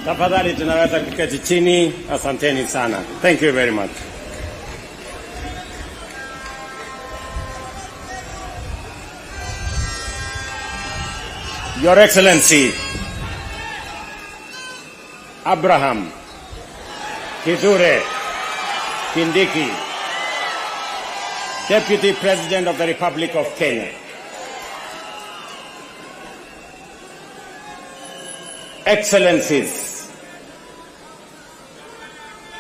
Tafadhali tunaweza kuketi chini. Asanteni sana. Thank you very much. Your Excellency, Abraham Kithure Kindiki, Deputy President of the Republic of Kenya. Excellencies,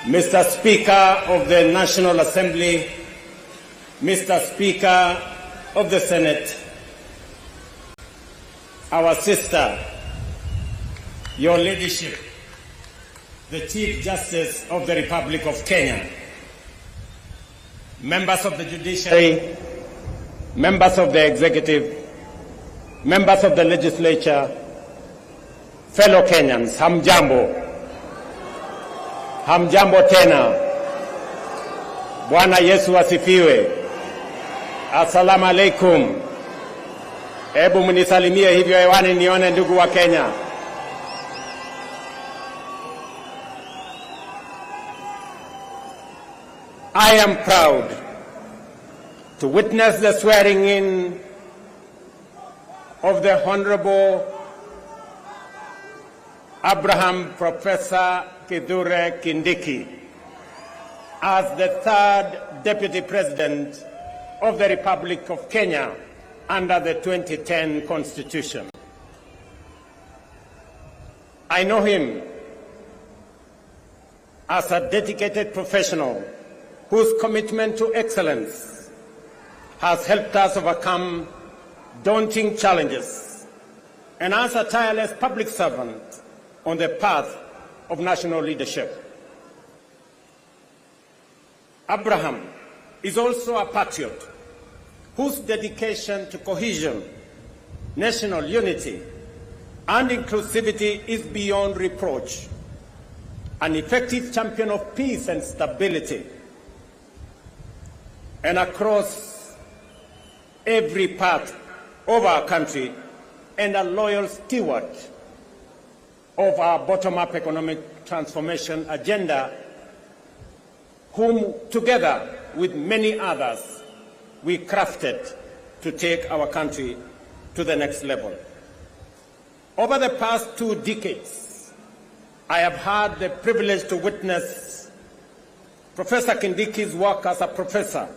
Mr. Speaker of the National Assembly, Mr. Speaker of the Senate, our sister, your leadership, the Chief Justice of the Republic of Kenya, members of the judiciary, members of the executive, members of the legislature, fellow Kenyans, hamjambo. Hamjambo tena. Bwana Yesu asifiwe. Assalamu alaikum. Hebu mnisalimie hivyo hewani nione ndugu wa Kenya. I am proud to witness the swearing in of the Honorable Abraham Professor Kithure Kindiki as the third Deputy President of the Republic of Kenya under the 2010 Constitution. I know him as a dedicated professional whose commitment to excellence has helped us overcome daunting challenges, and as a tireless public servant on the path of national leadership. Abraham is also a patriot whose dedication to cohesion, national unity, and inclusivity is beyond reproach, an effective champion of peace and stability, and across every part of our country, and a loyal steward of our bottom-up economic transformation agenda, whom together with many others we crafted to take our country to the next level. Over the past 2 decades, I have had the privilege to witness Professor Kindiki's work as a professor,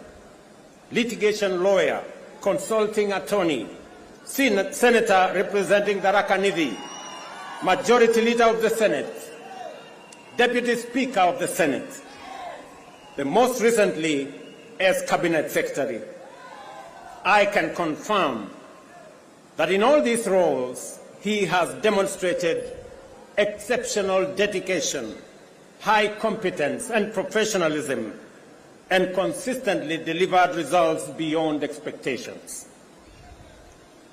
litigation lawyer, consulting attorney, senator representing Tharaka Nithi, Majority Leader of the Senate, Deputy Speaker of the Senate, the most recently as Cabinet Secretary. I can confirm that in all these roles, he has demonstrated exceptional dedication, high competence and professionalism, and consistently delivered results beyond expectations.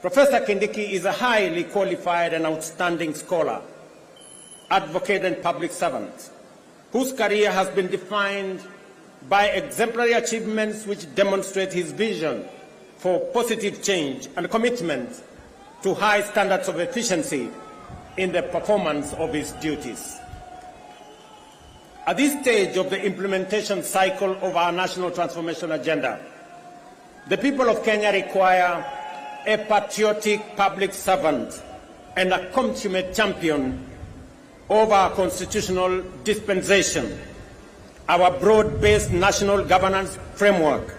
Professor Kindiki is a highly qualified and outstanding scholar, advocate and public servant, whose career has been defined by exemplary achievements which demonstrate his vision for positive change and commitment to high standards of efficiency in the performance of his duties. At this stage of the implementation cycle of our national transformation agenda, the people of Kenya require a patriotic public servant and a consummate champion of our constitutional dispensation, our broad-based national governance framework,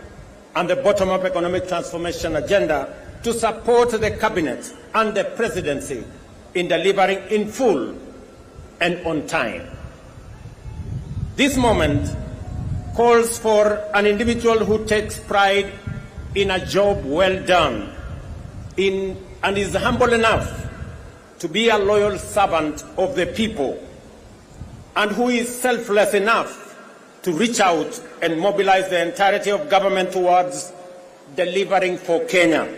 and the bottom-up economic transformation agenda to support the Cabinet and the Presidency in delivering in full and on time. This moment calls for an individual who takes pride in a job well done and is humble enough to be a loyal servant of the people, and who is selfless enough to reach out and mobilize the entirety of government towards delivering for Kenya,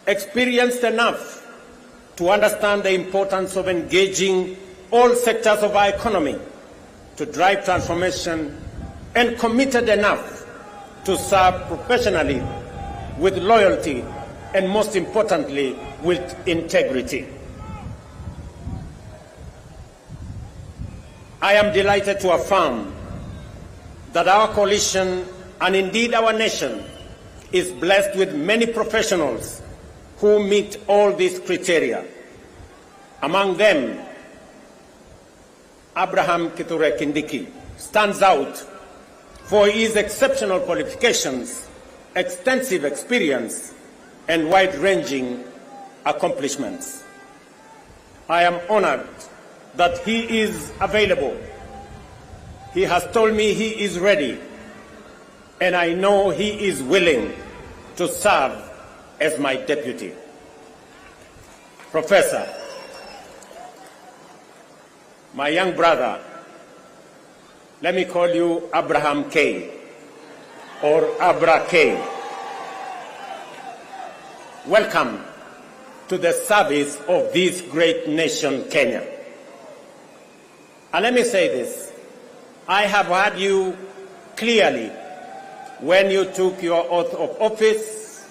experienced enough to understand the importance of engaging all sectors of our economy to drive transformation, and committed enough to serve professionally with loyalty and, most importantly, with integrity. I am delighted to affirm that our coalition, and indeed our nation, is blessed with many professionals who meet all these criteria. Among them, Abraham Kithure Kindiki stands out for his exceptional qualifications, extensive experience, and wide-ranging accomplishments. I am honored that he is available. He has told me he is ready, and I know he is willing to serve as my deputy. Professor, my young brother, let me call you Abraham K. or Abra K. Welcome to the service of this great nation, Kenya. And let me say this, I have heard you clearly when you took your oath of office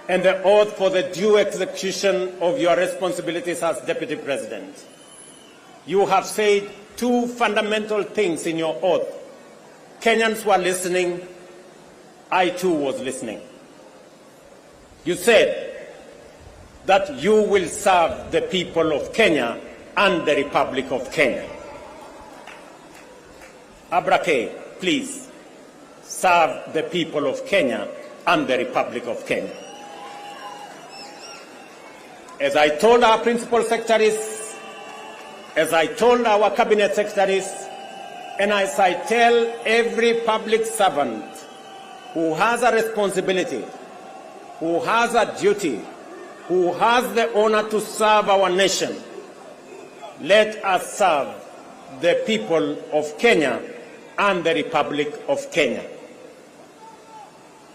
and the oath for the due execution of your responsibilities as Deputy President. You have said two fundamental things in your oath. Kenyans were listening. I too was listening. You said that you will serve the people of Kenya and the Republic of Kenya. Abrake, please serve the people of Kenya and the Republic of Kenya. As I told our principal secretaries, as I told our cabinet secretaries, and as I tell every public servant who has a responsibility, who has a duty, who has the honor to serve our nation, let us serve the people of Kenya and the Republic of Kenya.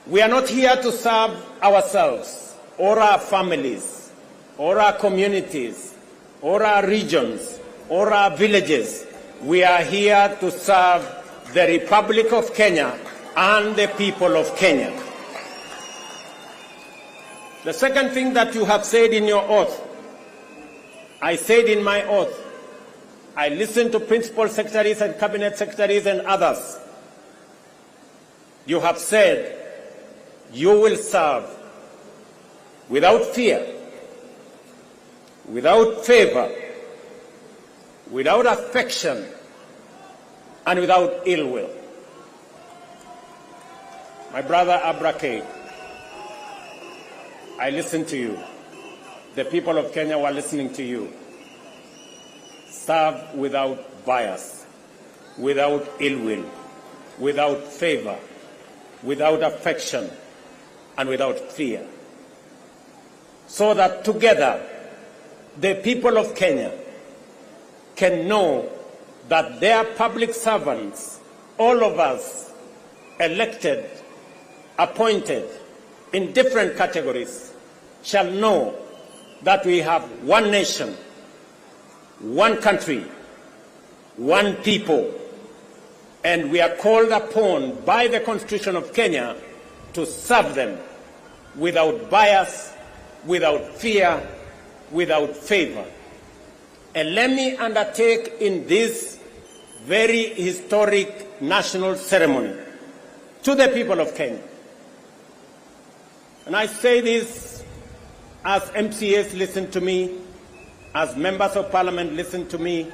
We are not here to serve ourselves or our families or our communities or our regions or our villages. We are here to serve the Republic of Kenya and the people of Kenya. The second thing that you have said in your oath, I said in my oath, I listened to principal secretaries and cabinet secretaries and others. You have said you will serve without fear, without favor, without affection, and without ill will. My brother Abrake, I listened to you. The people of Kenya were listening to you. Serve without bias, without ill will, without favor, without affection, and without fear. So that together, the people of Kenya can know that their public servants, all of us, elected, appointed in different categories, shall know that we have one nation, one country, one people, and we are called upon by the Constitution of Kenya to serve them without bias, without fear, without favor. And let me undertake in this very historic national ceremony to the people of Kenya. And I say this as MCAs listen to me, as members of parliament listen to me,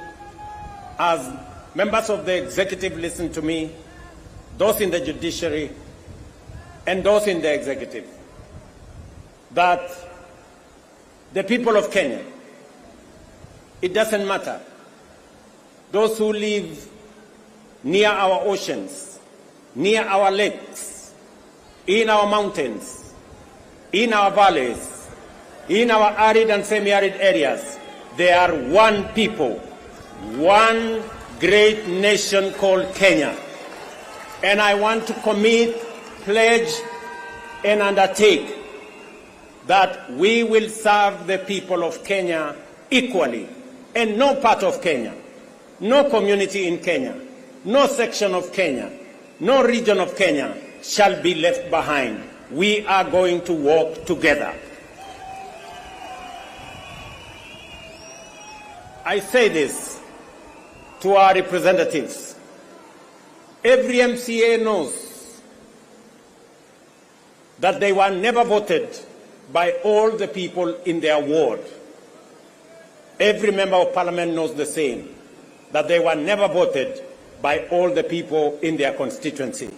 as members of the executive listen to me, those in the judiciary and those in the executive, that the people of Kenya, it doesn't matter, those who live near our oceans, near our lakes, in our mountains, in our valleys, in our arid and semi-arid areas, they are one people, one great nation called Kenya. And I want to commit, pledge, and undertake that we will serve the people of Kenya equally, and no part of Kenya, no community in Kenya, no section of Kenya, no region of Kenya shall be left behind. We are going to work together. I say this to our representatives. Every MCA knows that they were never voted by all the people in their ward. Every member of parliament knows the same, that they were never voted by all the people in their constituency.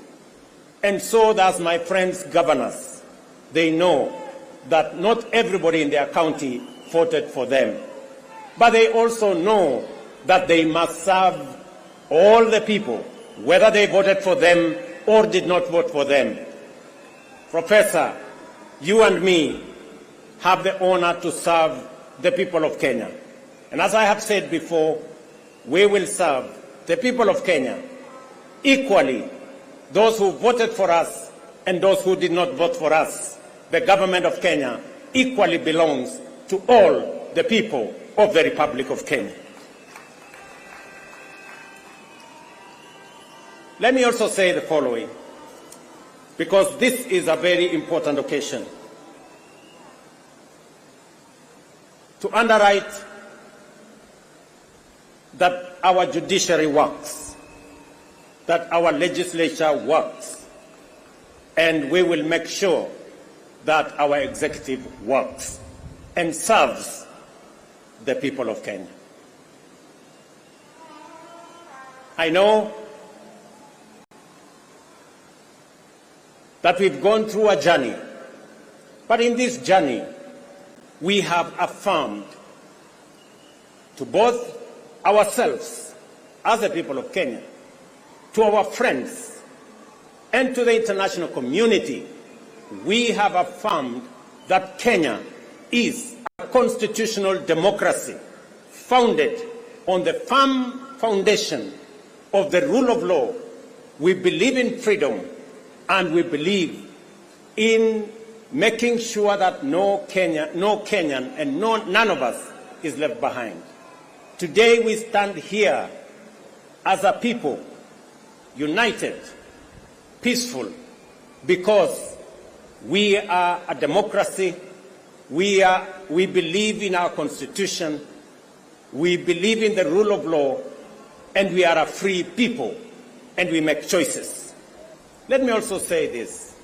And so does my friends governors. They know that not everybody in their county voted for them. But they also know that they must serve all the people, whether they voted for them or did not vote for them. Professor, you and me have the honor to serve the people of Kenya. And as I have said before, we will serve the people of Kenya equally, those who voted for us and those who did not vote for us. The government of Kenya equally belongs to all the people of the Republic of Kenya. Let me also say the following, because this is a very important occasion. To underwrite that our judiciary works, that our legislature works, and we will make sure that our executive works and serves the people of Kenya. I know that we've gone through a journey, but in this journey, we have affirmed to both ourselves as the people of Kenya, to our friends, and to the international community, we have affirmed that Kenya is a constitutional democracy founded on the firm foundation of the rule of law. We believe in freedom, and we believe in making sure that no Kenyan and none of us is left behind. Today we stand here as a people, united, peaceful, because we are a democracy. We believe in our constitution. We believe in the rule of law, and we are a free people, and we make choices. Let me also say this.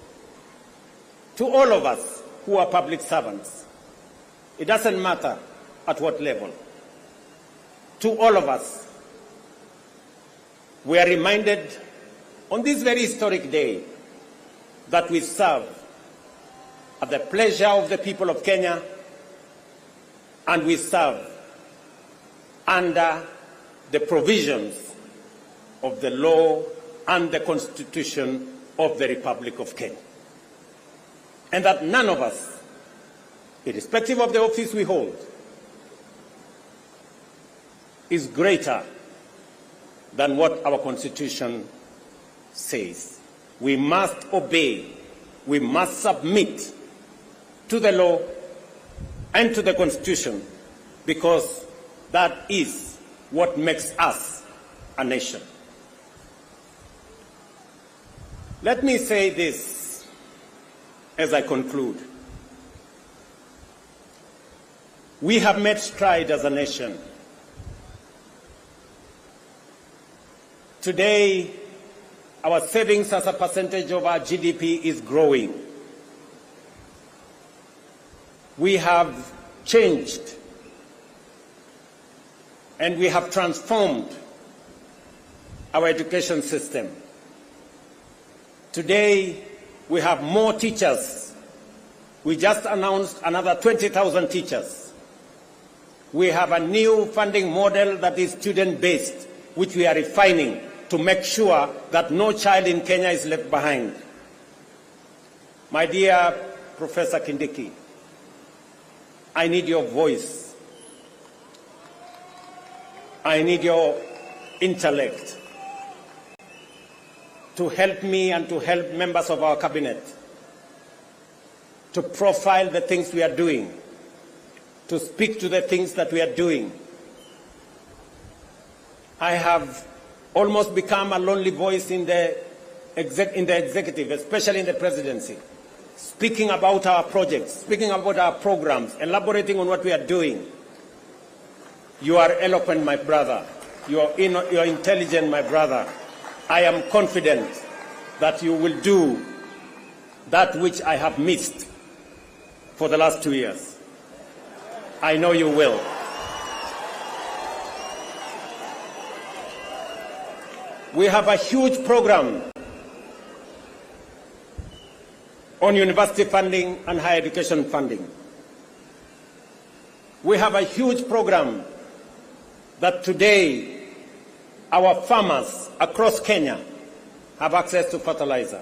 To all of us who are public servants, it doesn't matter at what level. To all of us, we are reminded on this very historic day that we serve at the pleasure of the people of Kenya, and we serve under the provisions of the law and the Constitution of the Republic of Kenya. And that none of us, irrespective of the office we hold, is greater than what our Constitution says. We must obey, we must submit to the law and to the Constitution, because that is what makes us a nation. Let me say this as I conclude. We have made stride as a nation. Today, our savings as a percentage of our GDP is growing. We have changed and we have transformed our education system. Today, we have more teachers. We just announced another 20,000 teachers. We have a new funding model that is student-based, which we are refining to make sure that no child in Kenya is left behind. My dear Professor Kindiki, I need your voice. I need your intellect to help me and to help members of our cabinet to profile the things we are doing, to speak to the things that we are doing. I have almost become a lonely voice in the executive, especially in the presidency, speaking about our projects, speaking about our programs, elaborating on what we are doing. You are eloquent, my brother. You're intelligent, my brother. I am confident that you will do that which I have missed for the last 2 years. I know you will. We have a huge program on university funding and higher education funding. We have a huge program that today our farmers across Kenya have access to fertilizer.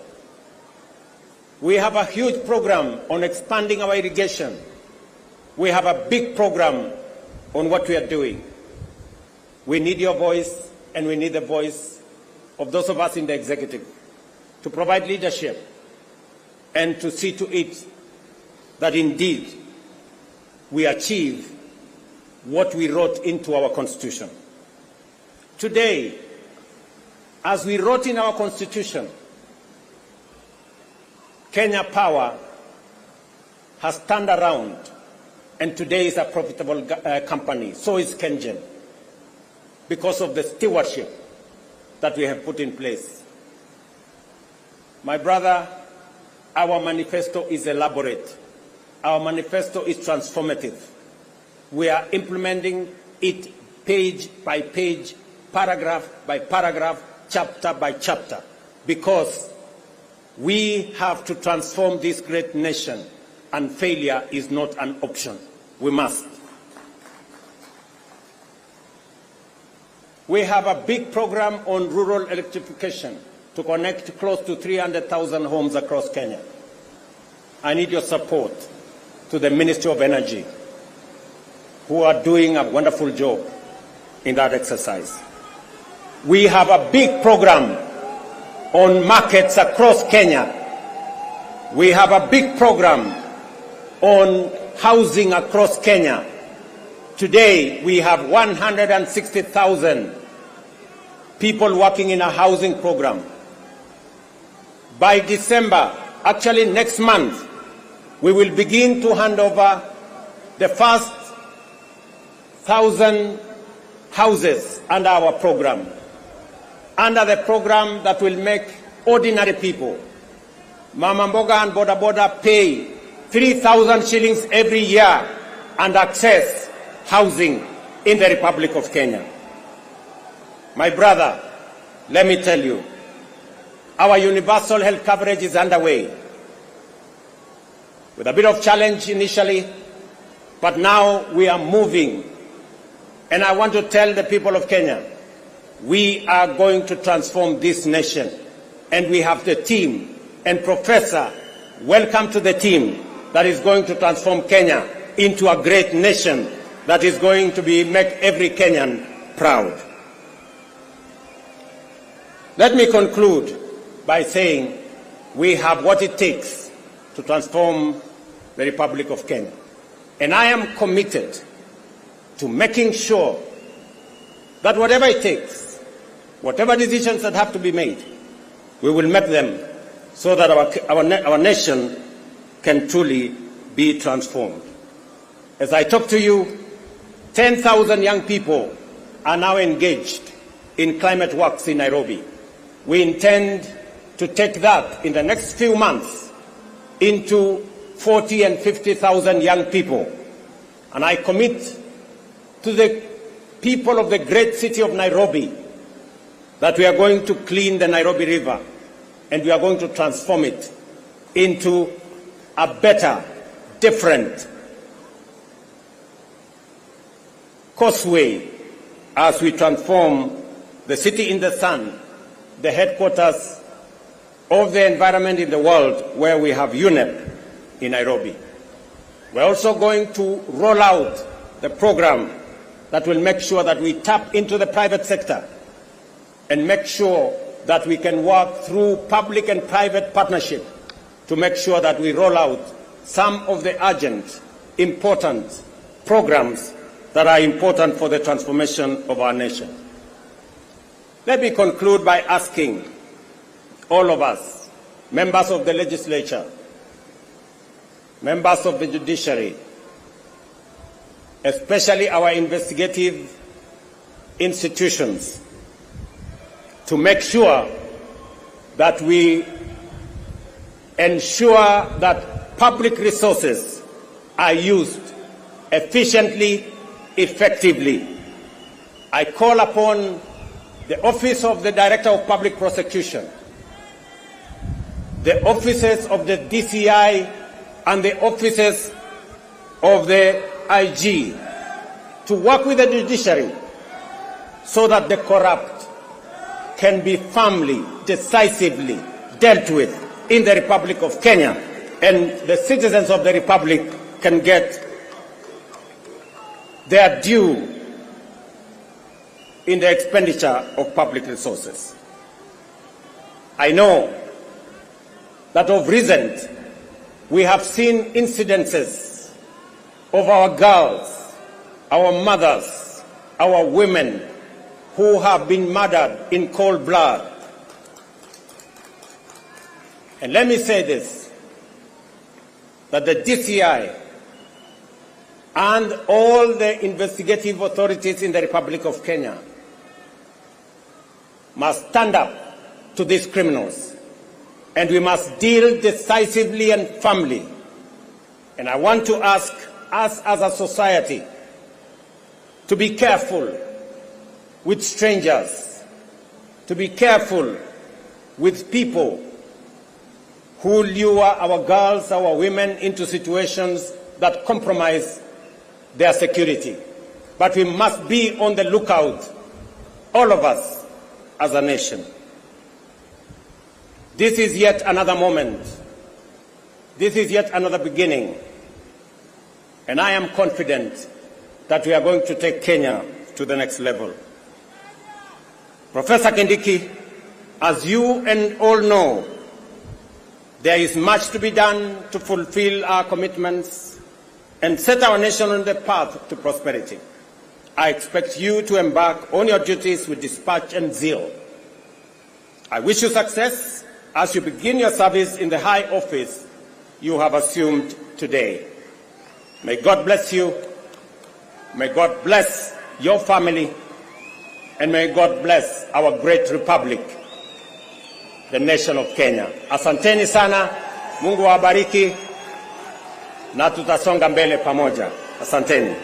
We have a huge program on expanding our irrigation. We have a big program on what we are doing. We need your voice, and we need the voice of those of us in the executive to provide leadership and to see to it that indeed we achieve what we wrote into our Constitution. Today, as we wrote in our Constitution, Kenya Power has turned around and today is a profitable company. So is KenGen, because of the stewardship that we have put in place. My brother, our manifesto is elaborate. Our manifesto is transformative. We are implementing it page by page, paragraph by paragraph, chapter by chapter, because we have to transform this great nation, and failure is not an option. We must. We have a big program on rural electrification to connect close to 300,000 homes across Kenya. I need your support to the Ministry of Energy, who are doing a wonderful job in that exercise. We have a big program on markets across Kenya. We have a big program on housing across Kenya. Today, we have 160,000 people working in a housing program. By December, actually next month, we will begin to hand over the first 1,000 houses under our program, under the program that will make ordinary people, Mama Mboga and Boda Boda, pay 3,000 shillings every year and access housing in the Republic of Kenya. My brother, let me tell you, our universal health coverage is underway, with a bit of challenge initially, but now we are moving. And I want to tell the people of Kenya, we are going to transform this nation, and we have the team. And Professor, welcome to the team that is going to transform Kenya into a great nation that is going to make every Kenyan proud. Let me conclude by saying we have what it takes to transform the Republic of Kenya. And I am committed to making sure that whatever it takes, whatever decisions that have to be made, we will make them so that our nation can truly be transformed. As I talk to you, 10,000 young people are now engaged in climate works in Nairobi. We intend to take that in the next few months into 40 and 50,000 young people. And I commit to the people of the great city of Nairobi that we are going to clean the Nairobi River, and we are going to transform it into a better, different causeway as we transform the city in the sun, the headquarters of the environment in the world, where we have UNEP in Nairobi. We're also going to roll out the program that will make sure that we tap into the private sector and make sure that we can work through public and private partnership to make sure that we roll out some of the urgent, important programs that are important for the transformation of our nation. Let me conclude by asking all of us, members of the legislature, members of the judiciary, especially our investigative institutions to make sure that we ensure that public resources are used efficiently, effectively. I call upon the Office of the Director of Public Prosecution, the offices of the DCI and the offices of the IG to work with the judiciary so that the corrupt can be firmly, decisively dealt with in the Republic of Kenya, and the citizens of the Republic can get their due in the expenditure of public resources. I know that of recent we have seen incidences of our girls, our mothers, our women who have been murdered in cold blood. And let me say this, that the DCI and all the investigative authorities in the Republic of Kenya must stand up to these criminals, and we must deal decisively and firmly. And I want to ask us as a society to be careful with strangers, to be careful with people who lure our girls, our women into situations that compromise their security. But we must be on the lookout, all of us as a nation. This is yet another moment. This is yet another beginning. And I am confident that we are going to take Kenya to the next level. Professor Kindiki, as you and all know, there is much to be done to fulfill our commitments and set our nation on the path to prosperity. I expect you to embark on your duties with dispatch and zeal. I wish you success as you begin your service in the high office you have assumed today. May God bless you. May God bless your family. And may God bless our great republic, the nation of Kenya. Asanteni sana, Mungu wabariki, na tutasonga mbele pamoja. Asanteni.